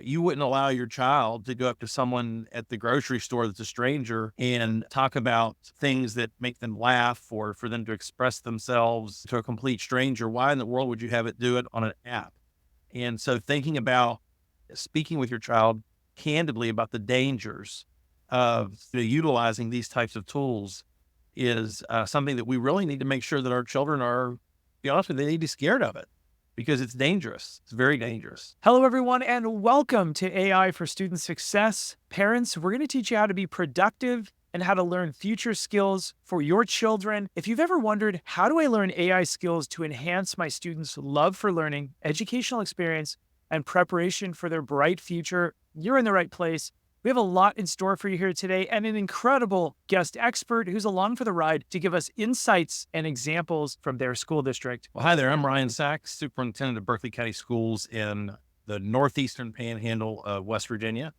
You wouldn't allow your child to go up to someone at the grocery store that's a stranger and talk about things that make them laugh or for them to express themselves to a complete stranger. Why in the world would you have it do it on an app? And so thinking about speaking with your child candidly about the dangers of utilizing these types of tools is something that we really need to make sure that our children are, to be honest with you, they need to be scared of it because it's dangerous. It's very dangerous. Hello, everyone, and welcome to AI for Student Success. Parents, we're going to teach you how to be productive and how to learn future skills for your children. If you've ever wondered, how do I learn AI skills to enhance my students' love for learning, educational experience, and preparation for their bright future, you're in the right place. We have a lot in store for you here today and an incredible guest expert who's along for the ride to give us insights and examples from their school district. Well, hi there. I'm Ryan Sachs, Superintendent of Berkeley County Schools in the northeastern panhandle of West Virginia.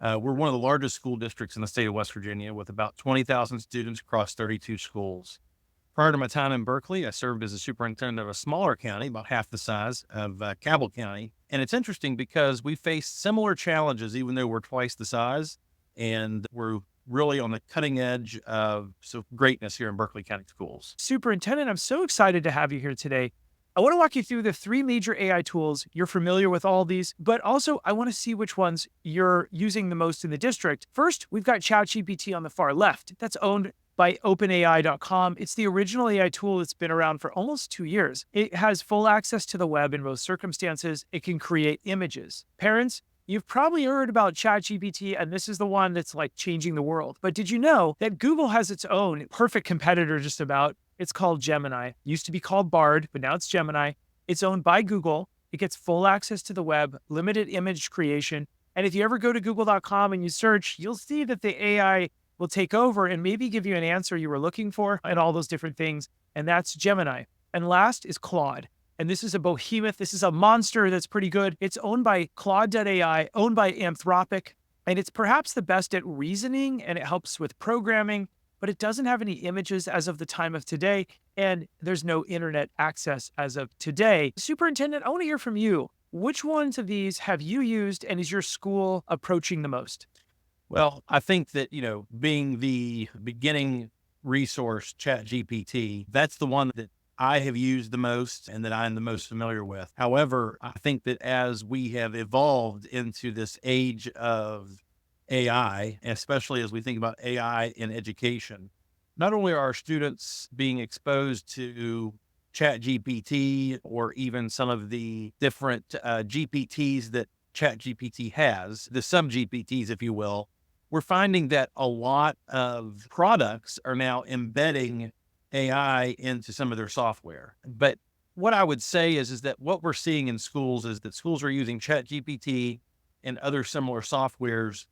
We're one of the largest school districts in the state of West Virginia with about 20,000 students across 32 schools. Prior to my time in Berkeley, I served as a superintendent of a smaller county, about half the size of Cabell County. And it's interesting because we face similar challenges, even though we're twice the size, and we're really on the cutting edge of greatness here in Berkeley County Schools. Superintendent, I'm so excited to have you here today. I want to walk you through the three major AI tools. You're familiar with all these, but also I want to see which ones you're using the most in the district. First, we've got ChatGPT on the far left. That's owned by OpenAI.com. It's the original AI tool that's been around for almost 2 years. It has full access to the web in most circumstances. It can create images. Parents, you've probably heard about ChatGPT, and this is the one that's like changing the world. But did you know that Google has its own perfect competitor just about? It's called Gemini. It used to be called Bard, but now it's Gemini. It's owned by Google. It gets full access to the web, limited image creation. And if you ever go to google.com and you search, you'll see that the AI will take over and maybe give you an answer you were looking for and all those different things. And that's Gemini. And last is Claude. And this is a behemoth. This is a monster that's pretty good. It's owned by Claude.ai, owned by Anthropic. And it's perhaps the best at reasoning and it helps with programming, but it doesn't have any images as of the time of today. And there's no internet access as of today. Superintendent, I want to hear from you. Which ones of these have you used and is your school approaching the most? Well, I think that, being the beginning resource, ChatGPT, that's the one that I have used the most and that I'm the most familiar with. However, I think that as we have evolved into this age of AI, especially as we think about AI in education, not only are our students being exposed to ChatGPT or even some of the different GPTs that ChatGPT has, the sub-GPTs, if you will, we're finding that a lot of products are now embedding AI into some of their software. But what I would say is that what we're seeing in schools is that schools are using ChatGPT and other similar softwares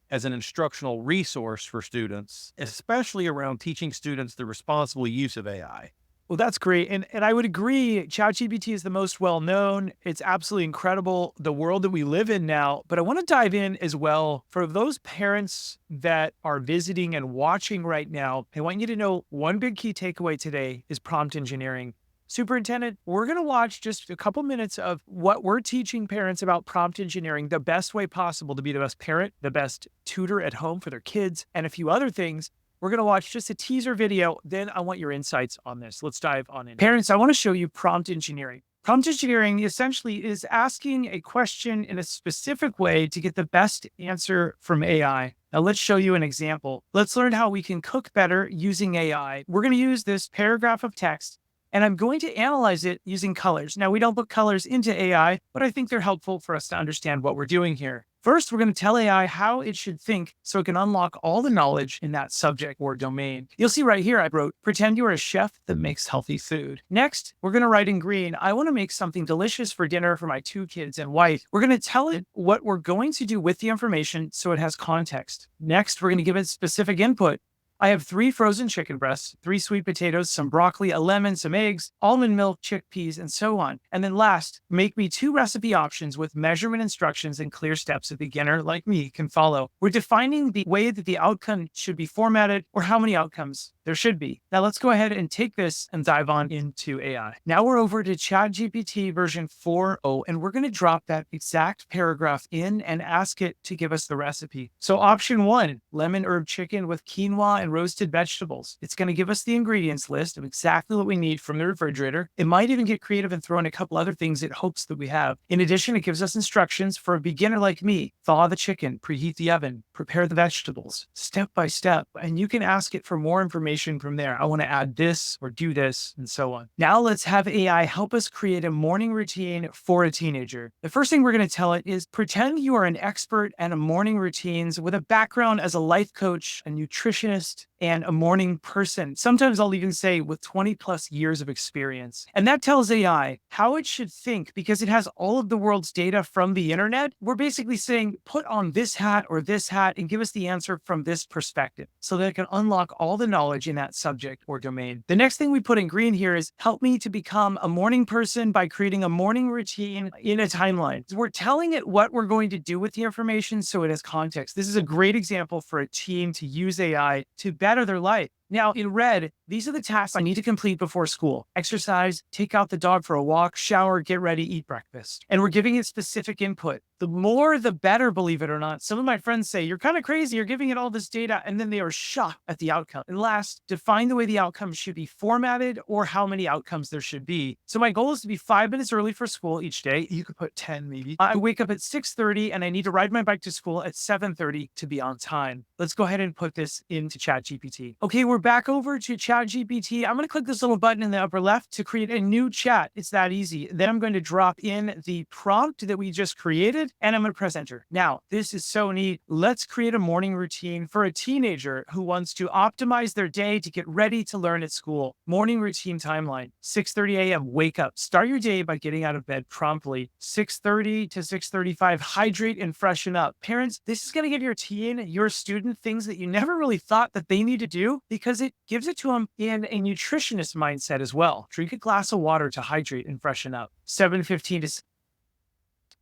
as an instructional resource for students, especially around teaching students the responsible use of AI. Well, that's great. And I would agree, ChatGPT is the most well-known. It's absolutely incredible, the world that we live in now. But I want to dive in as well for those parents that are visiting and watching right now. I want you to know one big key takeaway today is prompt engineering. Superintendent, we're going to watch just a couple minutes of what we're teaching parents about prompt engineering, the best way possible to be the best parent, the best tutor at home for their kids, and a few other things. We're going to watch just a teaser video. Then I want your insights on this. Let's dive on in. Parents, I want to show you prompt engineering. Prompt engineering essentially is asking a question in a specific way to get the best answer from AI. Now let's show you an example. Let's learn how we can cook better using AI. We're going to use this paragraph of text and I'm going to analyze it using colors. Now we don't put colors into AI, but I think they're helpful for us to understand what we're doing here. First, we're going to tell AI how it should think so it can unlock all the knowledge in that subject or domain. You'll see right here, I wrote, pretend you are a chef that makes healthy food. Next, we're going to write in green, I want to make something delicious for dinner for my 2 kids and wife. We're going to tell it what we're going to do with the information so it has context. Next, we're going to give it specific input. I have 3 frozen chicken breasts, 3 sweet potatoes, some broccoli, a lemon, some eggs, almond milk, chickpeas, and so on. And then last, make me 2 recipe options with measurement instructions and clear steps a beginner like me can follow. We're defining the way that the outcome should be formatted or how many outcomes there should be. Now let's go ahead and take this and dive on into AI. Now we're over to ChatGPT version 4.0, and we're going to drop that exact paragraph in and ask it to give us the recipe. So option 1, lemon herb chicken with quinoa and roasted vegetables. It's going to give us the ingredients list of exactly what we need from the refrigerator. It might even get creative and throw in a couple other things it hopes that we have. In addition, it gives us instructions for a beginner like me. Thaw the chicken, preheat the oven, prepare the vegetables, step by step, and you can ask it for more information from there. I want to add this or do this and so on. Now let's have AI help us create a morning routine for a teenager. The first thing we're going to tell it is pretend you are an expert at morning routines with a background as a life coach, a nutritionist, and a morning person. Sometimes I'll even say with 20 plus years of experience. And that tells AI how it should think because it has all of the world's data from the internet. We're basically saying, put on this hat or this hat and give us the answer from this perspective so that it can unlock all the knowledge in that subject or domain. The next thing we put in green here is help me to become a morning person by creating a morning routine in a timeline. So we're telling it what we're going to do with the information so it has context. This is a great example for a team to use AI to better their life. Now, in red, these are the tasks I need to complete before school. Exercise, take out the dog for a walk, shower, get ready, eat breakfast. And we're giving it specific input. The more, the better, believe it or not. Some of my friends say, you're kind of crazy, you're giving it all this data, and then they are shocked at the outcome. And last, define the way the outcome should be formatted or how many outcomes there should be. So my goal is to be 5 minutes early for school each day. You could put 10 maybe. I wake up at 6:30 and I need to ride my bike to school at 7:30 to be on time. Let's go ahead and put this into ChatGPT. Okay, we're back over to ChatGPT. I'm going to click this little button in the upper left to create a new chat. It's that easy. Then I'm going to drop in the prompt that we just created and I'm going to press enter. Now, this is so neat. Let's create a morning routine for a teenager who wants to optimize their day to get ready to learn at school. Morning routine timeline, 6:30 a.m. Wake up. Start your day by getting out of bed promptly. 6:30 to 6:35, hydrate and freshen up. Parents, this is going to give your teen, your student, things that you never really thought that they need to do because it gives it to them in a nutritionist mindset as well. Drink a glass of water to hydrate and freshen up. 7:15 to...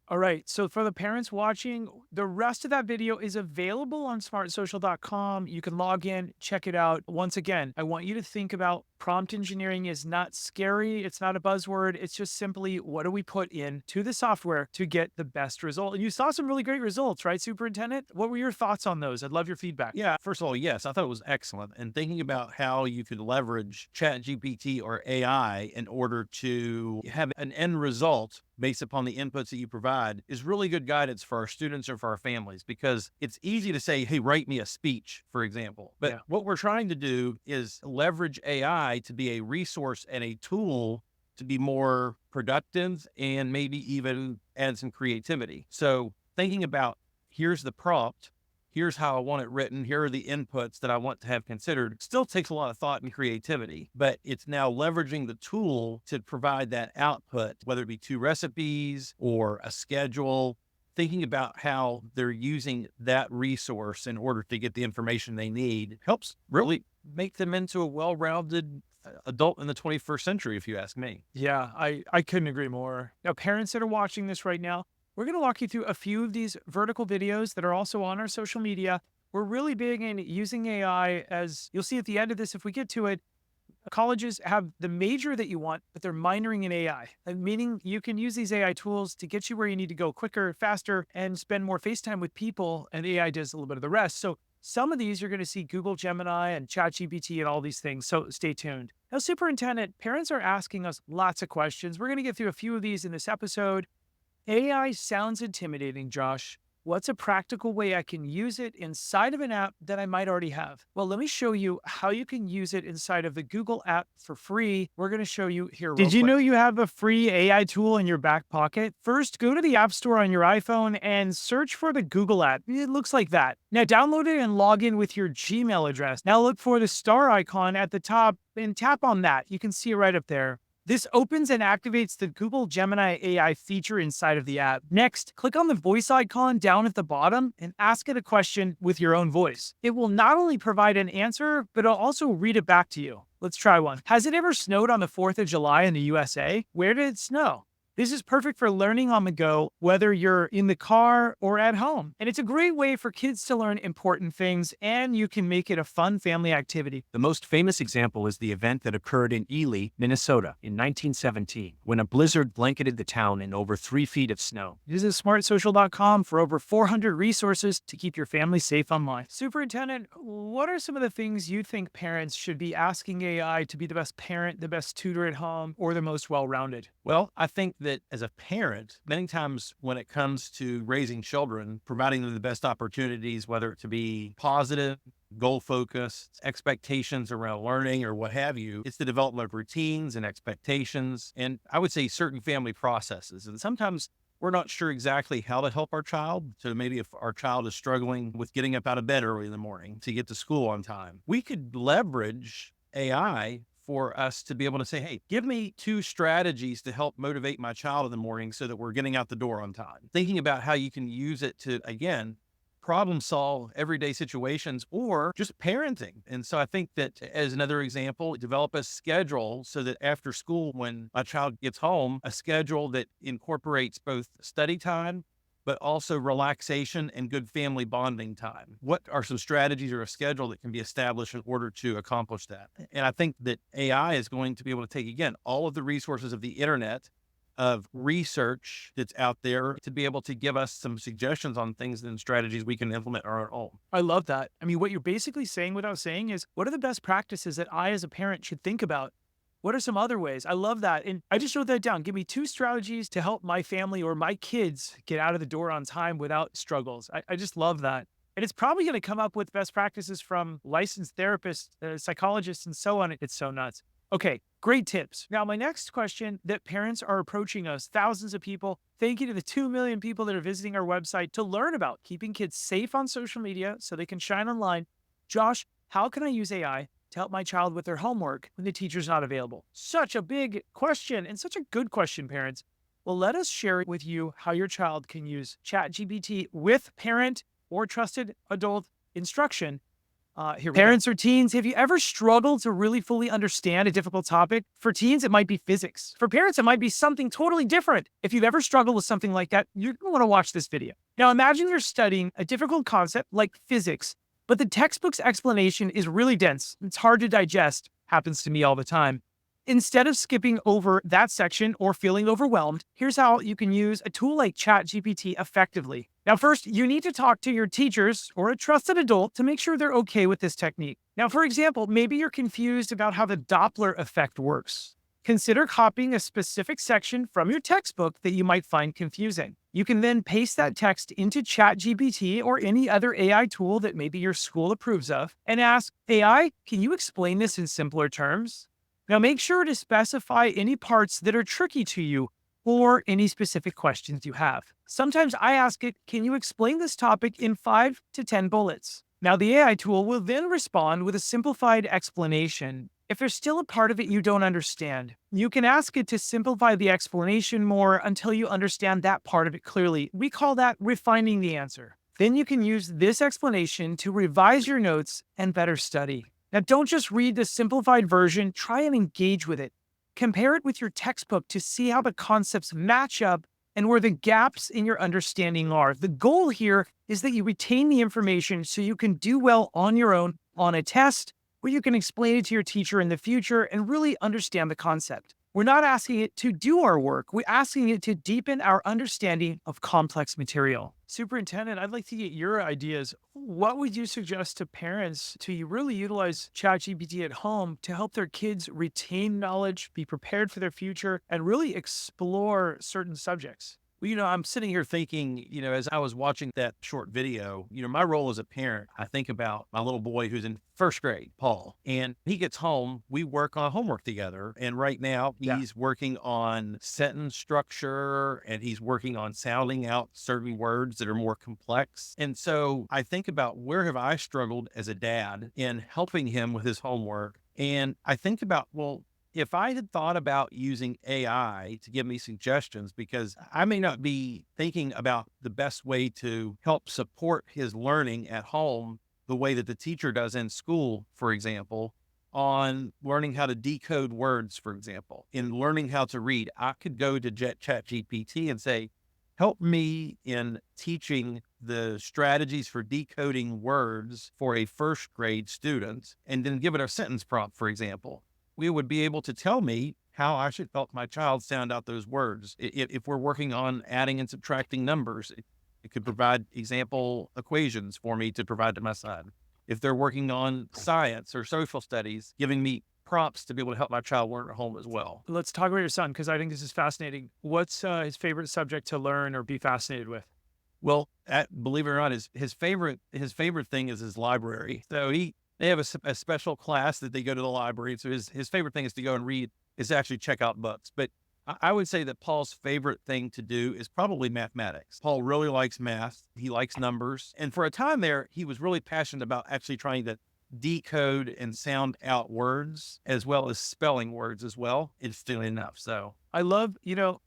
All right, so for the parents watching, the rest of that video is available on SmartSocial.com. You can log in, check it out. Once again, I want you to think about prompt engineering is not scary. It's not a buzzword. It's just simply what do we put in to the software to get the best result? And you saw some really great results, right, Superintendent? What were your thoughts on those? I'd love your feedback. Yeah, first of all, yes, I thought it was excellent. And thinking about how you could leverage ChatGPT or AI in order to have an end result based upon the inputs that you provide is really good guidance for our students or for our families, because it's easy to say, hey, write me a speech, for example. But what we're trying to do is leverage AI to be a resource and a tool to be more productive and maybe even add some creativity. So thinking about here's the prompt, here's how I want it written, here are the inputs that I want to have considered, still takes a lot of thought and creativity, but it's now leveraging the tool to provide that output, whether it be 2 recipes or a schedule, thinking about how they're using that resource in order to get the information they need helps really make them into a well-rounded adult in the 21st century, if you ask me. Yeah, I couldn't agree more. Now, parents that are watching this right now, we're going to walk you through a few of these vertical videos that are also on our social media. We're really big in using AI, as you'll see at the end of this if we get to it. Colleges have the major that you want, but they're minoring in AI, meaning you can use these AI tools to get you where you need to go quicker, faster, and spend more face time with people, and AI does a little bit of the rest. So some of these you're going to see Google Gemini and ChatGPT and all these things, so stay tuned. Now, Superintendent, parents are asking us lots of questions. We're going to get through a few of these in this episode. AI sounds intimidating, Josh. What's a practical way I can use it inside of an app that I might already have? Well, let me show you how you can use it inside of the Google app for free. We're going to show you here real quick. Did you know you have a free AI tool in your back pocket? First, go to the App Store on your iPhone and search for the Google app. It looks like that. Now, download it and log in with your Gmail address. Now, look for the star icon at the top and tap on that. You can see it right up there. This opens and activates the Google Gemini AI feature inside of the app. Next, click on the voice icon down at the bottom and ask it a question with your own voice. It will not only provide an answer, but it'll also read it back to you. Let's try one. Has it ever snowed on the 4th of July in the USA? Where did it snow? This is perfect for learning on the go, whether you're in the car or at home. And it's a great way for kids to learn important things, and you can make it a fun family activity. The most famous example is the event that occurred in Ely, Minnesota in 1917, when a blizzard blanketed the town in over 3 feet of snow. Visit SmartSocial.com for over 400 resources to keep your family safe online. Superintendent, what are some of the things you think parents should be asking AI to be the best parent, the best tutor at home, or the most well-rounded? Well, I think that as a parent, many times when it comes to raising children, providing them the best opportunities, whether it to be positive, goal-focused, expectations around learning or what have you, it's the development of routines and expectations, and I would say certain family processes. And sometimes we're not sure exactly how to help our child. So maybe if our child is struggling with getting up out of bed early in the morning to get to school on time, we could leverage AI for us to be able to say, hey, give me 2 strategies to help motivate my child in the morning so that we're getting out the door on time. Thinking about how you can use it to, again, problem solve everyday situations or just parenting. And so I think that as another example, develop a schedule so that after school, when my child gets home, a schedule that incorporates both study time, but also relaxation and good family bonding time. What are some strategies or a schedule that can be established in order to accomplish that? And I think that AI is going to be able to take, again, all of the resources of the internet, of research that's out there to be able to give us some suggestions on things and strategies we can implement on our own. I love that. I mean, what you're basically saying without saying is, what are the best practices that I as a parent should think about? What are some other ways? I love that. And I just wrote that down. Give me 2 strategies to help my family or my kids get out of the door on time without struggles. I just love that. And it's probably going to come up with best practices from licensed therapists, psychologists, and so on. It's so nuts. Okay, great tips. Now, my next question that parents are approaching us, thousands of people. Thank you to the 2 million people that are visiting our website to learn about keeping kids safe on social media so they can shine online. Josh, how can I use AI to help my child with their homework when the teacher's not available? Such a big question and such a good question, parents. Well, let us share with you how your child can use ChatGPT with parent or trusted adult instruction. Here we go. Parents or teens, have you ever struggled to really fully understand a difficult topic? For teens, it might be physics. For parents, it might be something totally different. If you've ever struggled with something like that, you're going to want to watch this video. Now, imagine you're studying a difficult concept like physics, but the textbook's explanation is really dense. It's hard to digest. Happens to me all the time. Instead of skipping over that section or feeling overwhelmed, here's how you can use a tool like ChatGPT effectively. Now, first, you need to talk to your teachers or a trusted adult to make sure they're okay with this technique. Now, for example, maybe you're confused about how the Doppler effect works. Consider copying a specific section from your textbook that you might find confusing. You can then paste that text into ChatGPT or any other AI tool that maybe your school approves of and ask, AI, can you explain this in simpler terms? Now, make sure to specify any parts that are tricky to you or any specific questions you have. Sometimes I ask it, can you explain this topic in 5 to 10 bullets? Now, the AI tool will then respond with a simplified explanation. If there's still a part of it you don't understand, you can ask it to simplify the explanation more until you understand that part of it clearly. We call that refining the answer. Then you can use this explanation to revise your notes and better study. Now, don't just read the simplified version, try and engage with it. Compare it with your textbook to see how the concepts match up and where the gaps in your understanding are. The goal here is that you retain the information so you can do well on your own on a test, where you can explain it to your teacher in the future and really understand the concept. We're not asking it to do our work. We're asking it to deepen our understanding of complex material. Superintendent, I'd like to get your ideas. What would you suggest to parents to really utilize ChatGPT at home to help their kids retain knowledge, be prepared for their future, and really explore certain subjects? Well, I'm sitting here thinking, as I was watching that short video, my role as a parent, I think about my little boy who's in 1st grade, Paul, and he gets home, we work on homework together. And right now he's working on sentence structure and he's working on sounding out certain words that are more complex. And so I think about where have I struggled as a dad in helping him with his homework? And I think about, well, if I had thought about using AI to give me suggestions, because I may not be thinking about the best way to help support his learning at home the way that the teacher does in school, for example, on learning how to decode words, for example, in learning how to read, I could go to ChatGPT and say, help me in teaching the strategies for decoding words for a first grade student, and then give it a sentence prompt, for example. We would be able to tell me how I should help my child sound out those words. If we're working on adding and subtracting numbers, it could provide example equations for me to provide to my son. If they're working on science or social studies, giving me prompts to be able to help my child learn at home as well. Let's talk about your son, because I think this is fascinating. What's his favorite subject to learn or be fascinated with? Well, believe it or not, his favorite thing is his library. So they have a special class that they go to the library. So his favorite thing is to go and read, is to actually check out books. But I would say that Paul's favorite thing to do is probably mathematics. Paul really likes math. He likes numbers. And for a time there, he was really passionate about actually trying to decode and sound out words as well as spelling words as well. Interestingly enough. So I love,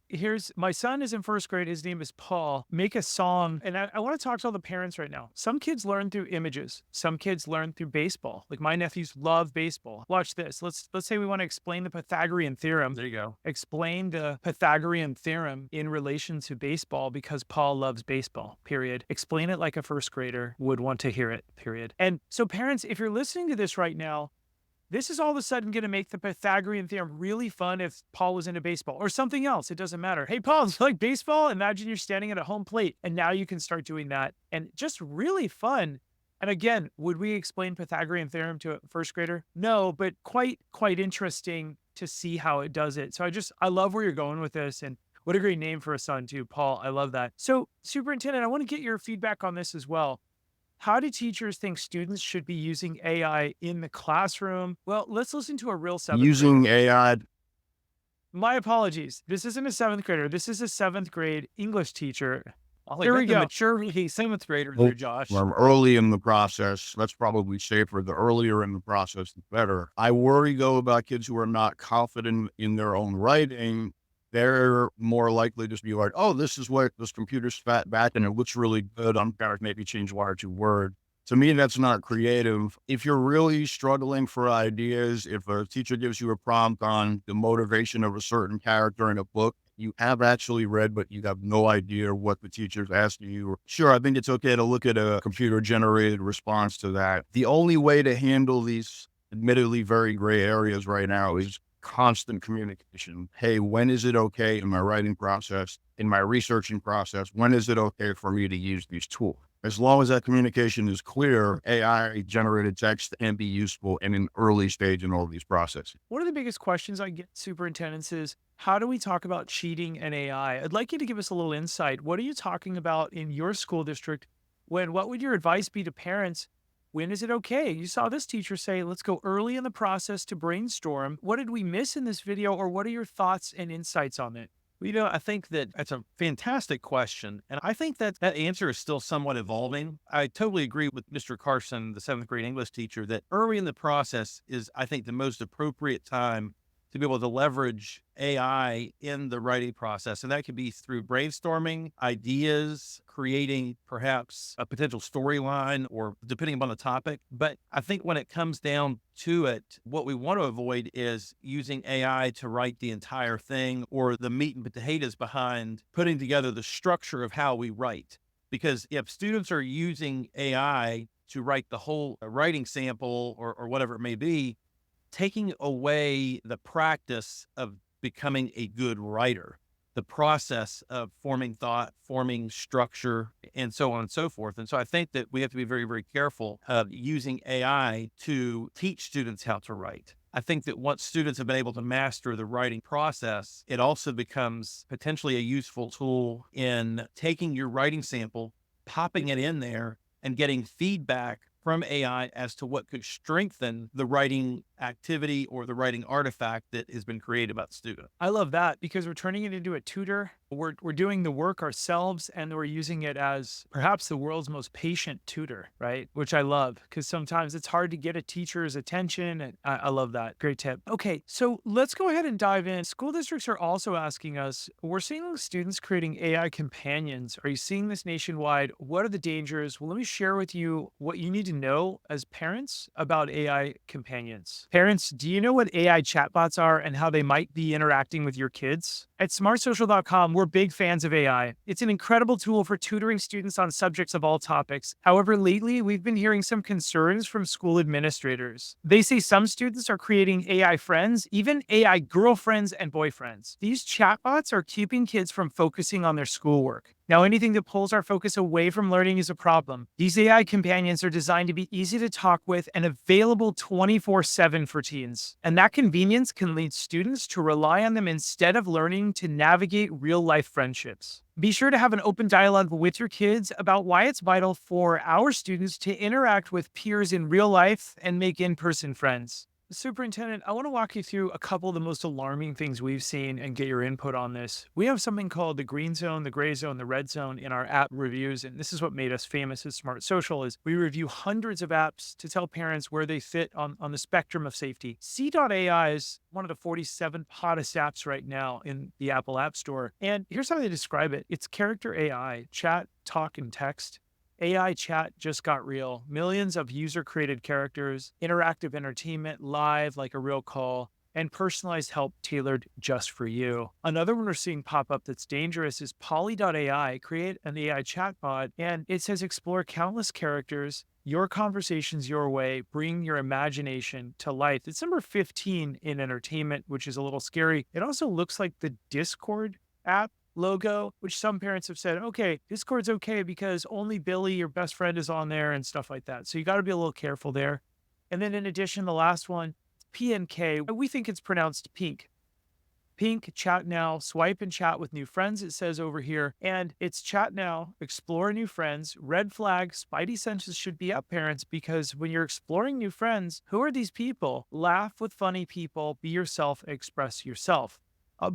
here's my son is in first grade. His name is Paul. Make a song. And I want to talk to all the parents right now. Some kids learn through images. Some kids learn through baseball. Like my nephews love baseball. Watch this. Let's say we want to explain the Pythagorean theorem. there you go. Explain the Pythagorean theorem in relation to baseball because Paul loves baseball, period. Explain it like a first grader would want to hear it, period. And so parents, if you're listening to this right now, this is all of a sudden going to make the Pythagorean theorem really fun if Paul was into baseball or something else. It doesn't matter. Hey, Paul, do you like baseball? Imagine you're standing at a home plate and now you can start doing that and just really fun. And again, would we explain Pythagorean theorem to a first grader? No, but quite interesting to see how it does it. So I love where you're going with this, and what a great name for a son too, Paul. I love that. So Superintendent, I want to get your feedback on this as well. How do teachers think students should be using AI in the classroom? Well, let's listen to a real seventh Using grader. AI. My apologies. This isn't a seventh grader. This is a seventh grade English teacher. Here we the go. mature seventh graders there, Josh. I'm early in the process. That's probably safer. The earlier in the process, the better. I worry, though, about kids who are not confident in their own writing. They're more likely to be like, oh, this is what this computer's spat back and it looks really good. I'm going to maybe change one or two words. To me, that's not creative. If you're really struggling for ideas, if a teacher gives you a prompt on the motivation of a certain character in a book you have actually read, but you have no idea what the teacher's asking you, sure, I think it's okay to look at a computer-generated response to that. The only way to handle these admittedly very gray areas right now is constant communication. Hey, when is it okay in my writing process, in my researching process, when is it okay for me to use these tools? As long as that communication is clear, AI generated text can be useful in an early stage in all of these processes. One of the biggest questions I get, superintendents, is how do we talk about cheating and AI? I'd like you to give us a little insight. What are you talking about in your school district? What would your advice be to parents? When is it okay? You saw this teacher say, let's go early in the process to brainstorm. What did we miss in this video, or what are your thoughts and insights on it? Well, I think that's a fantastic question. And I think that answer is still somewhat evolving. I totally agree with Mr. Carson, the seventh grade English teacher, that early in the process is, I think, the most appropriate time to be able to leverage AI in the writing process. And that could be through brainstorming ideas, creating perhaps a potential storyline, or depending upon the topic. But I think when it comes down to it, what we want to avoid is using AI to write the entire thing, or the meat and potatoes behind putting together the structure of how we write. Because if students are using AI to write the whole writing sample or whatever it may be, taking away the practice of becoming a good writer, the process of forming thought, forming structure, and so on and so forth. And so I think that we have to be very, very careful of using AI to teach students how to write. I think that once students have been able to master the writing process, it also becomes potentially a useful tool in taking your writing sample, popping it in there, and getting feedback from AI as to what could strengthen the writing activity or the writing artifact that has been created by the student. I love that because we're turning it into a tutor. We're doing the work ourselves, and we're using it as perhaps the world's most patient tutor, right? Which I love because sometimes it's hard to get a teacher's attention. And I love that. Great tip. Okay, so let's go ahead and dive in. School districts are also asking us, we're seeing students creating AI companions. Are you seeing this nationwide? What are the dangers? Well, let me share with you what you need to know as parents about AI companions. Parents, do you know what AI chatbots are and how they might be interacting with your kids? At SmartSocial.com, we're big fans of AI. It's an incredible tool for tutoring students on subjects of all topics. However, lately, we've been hearing some concerns from school administrators. They say some students are creating AI friends, even AI girlfriends and boyfriends. These chatbots are keeping kids from focusing on their schoolwork. Now, anything that pulls our focus away from learning is a problem. These AI companions are designed to be easy to talk with and available 24/7 for teens. And that convenience can lead students to rely on them instead of learning to navigate real-life friendships. Be sure to have an open dialogue with your kids about why it's vital for our students to interact with peers in real life and make in-person friends. Superintendent, I want to walk you through a couple of the most alarming things we've seen and get your input on this. We have something called the green zone, the gray zone, the red zone in our app reviews, and this is what made us famous as Smart Social is we review hundreds of apps to tell parents where they fit on the spectrum of safety. C.AI is one of the 47 hottest apps right now in the Apple App Store. And here's how they describe it. It's character AI, chat, talk, and text. AI chat just got real. Millions of user-created characters, interactive entertainment, live like a real call, and personalized help tailored just for you. Another one we're seeing pop up that's dangerous is Poly.ai. Create an AI chatbot, and it says explore countless characters, your conversations your way, bring your imagination to life. It's number 15 in entertainment, which is a little scary. It also looks like the Discord app logo, which some parents have said, okay, Discord's okay because only Billy, your best friend, is on there and stuff like that. So you got to be a little careful there. And then in addition, the last one, PNK, we think it's pronounced pink. Pink, chat now, swipe and chat with new friends, it says over here. And it's chat now, explore new friends, red flag, spidey senses should be up, parents, because when you're exploring new friends, who are these people? Laugh with funny people, be yourself, express yourself.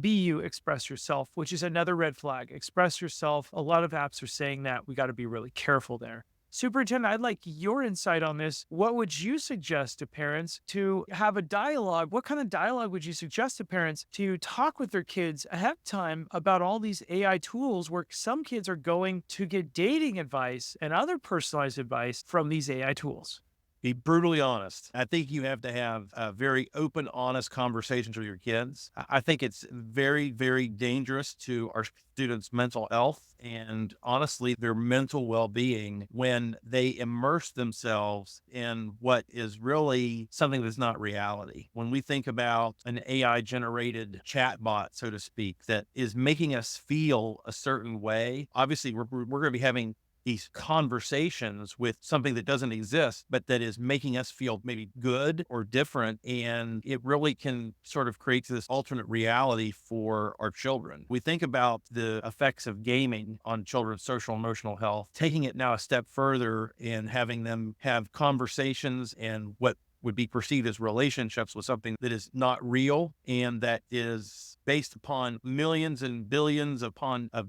Be you, express yourself, which is another red flag. Express yourself. A lot of apps are saying that. We got to be really careful there. Superintendent, I'd like your insight on this. What would you suggest to parents to have a dialogue? What kind of dialogue would you suggest to parents to talk with their kids ahead of time about all these AI tools where some kids are going to get dating advice and other personalized advice from these AI tools? Be brutally honest. I think you have to have very open, honest conversations with your kids. I think it's very, very dangerous to our students' mental health and honestly, their mental well-being when they immerse themselves in what is really something that's not reality. When we think about an AI-generated chatbot, so to speak, that is making us feel a certain way, obviously we're going to be having these conversations with something that doesn't exist, but that is making us feel maybe good or different. And it really can sort of create this alternate reality for our children. We think about the effects of gaming on children's social and emotional health, taking it now a step further and having them have conversations and what would be perceived as relationships with something that is not real and that is based upon millions and billions of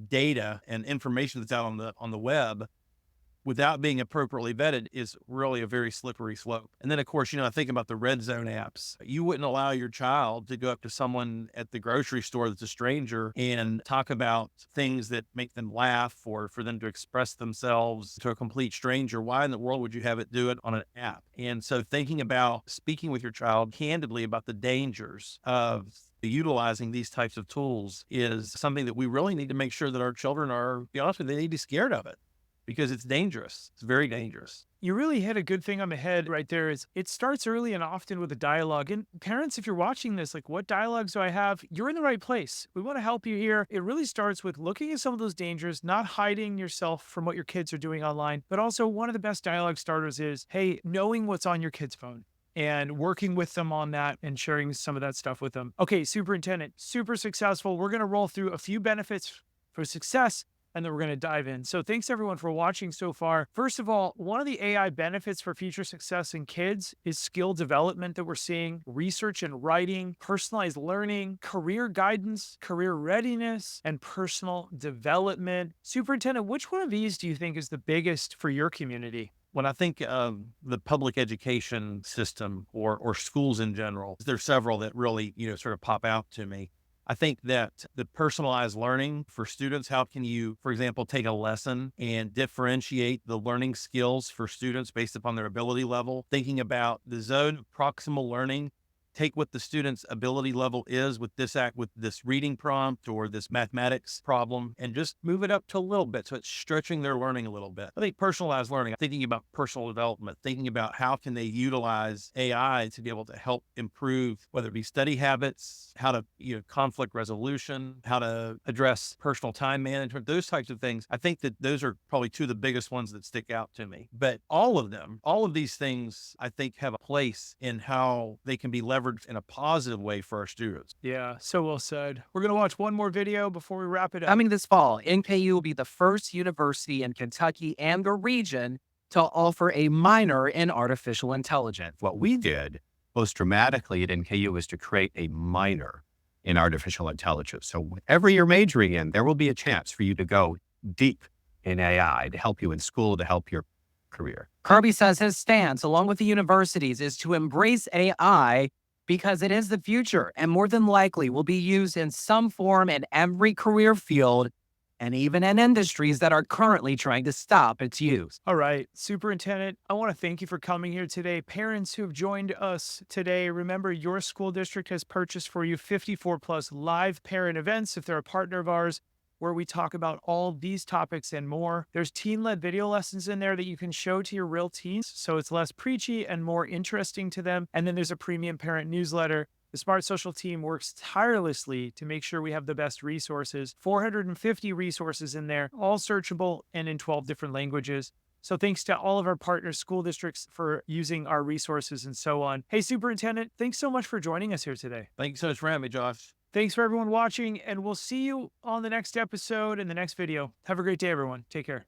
data and information that's out on the web without being appropriately vetted is really a very slippery slope. And then, of course, I think about the red zone apps. You wouldn't allow your child to go up to someone at the grocery store that's a stranger and talk about things that make them laugh or for them to express themselves to a complete stranger. Why in the world would you have it do it on an app? And so thinking about speaking with your child candidly about the dangers of utilizing these types of tools is something that we really need to make sure that our children are, to be honest with you, they need to be scared of it. Because it's dangerous. It's very dangerous. You really hit a good thing on the head right there. Is it starts early and often with a dialogue. And parents, if you're watching this, like what dialogues do I have? You're in the right place. We want to help you here. It really starts with looking at some of those dangers, not hiding yourself from what your kids are doing online. But also one of the best dialogue starters is, hey, knowing what's on your kid's phone and working with them on that and sharing some of that stuff with them. Okay, Superintendent, super successful. We're going to roll through a few benefits for success and then we're going to dive in. So thanks everyone for watching so far. First of all, one of the AI benefits for future success in kids is skill development that we're seeing, research and writing, personalized learning, career guidance, career readiness, and personal development. Superintendent, which one of these do you think is the biggest for your community? When I think of the public education system or schools in general, there's several that really, sort of pop out to me. I think that the personalized learning for students, how can you, for example, take a lesson and differentiate the learning skills for students based upon their ability level? Thinking about the zone of proximal learning, take what the student's ability level is with this reading prompt or this mathematics problem and just move it up to a little bit. So it's stretching their learning a little bit. I think personalized learning, thinking about personal development, thinking about how can they utilize AI to be able to help improve, whether it be study habits, how to, conflict resolution, how to address personal time management, those types of things. I think that those are probably two of the biggest ones that stick out to me. But all of these things, I think have a place in how they can be leveraged in a positive way for our students. Yeah, so well said. We're going to watch one more video before we wrap it up. Coming this fall, NKU will be the first university in Kentucky and the region to offer a minor in artificial intelligence. What we did most dramatically at NKU is to create a minor in artificial intelligence. So whatever you're majoring in, there will be a chance for you to go deep in AI to help you in school, to help your career. Kirby says his stance, along with the universities, is to embrace AI because it is the future and more than likely will be used in some form in every career field and even in industries that are currently trying to stop its use. All right, Superintendent, I want to thank you for coming here today. Parents who have joined us today, remember your school district has purchased for you 54 plus live parent events if they're a partner of ours, where we talk about all these topics and more. There's teen-led video lessons in there that you can show to your real teens, so it's less preachy and more interesting to them. And then there's a premium parent newsletter. The SmartSocial team works tirelessly to make sure we have the best resources. 450 resources in there, all searchable and in 12 different languages. So thanks to all of our partner school districts for using our resources and so on. Hey, Superintendent, thanks so much for joining us here today. Thank you so much for having me, Josh. Thanks for everyone watching, and we'll see you on the next episode in the next video. Have a great day, everyone. Take care.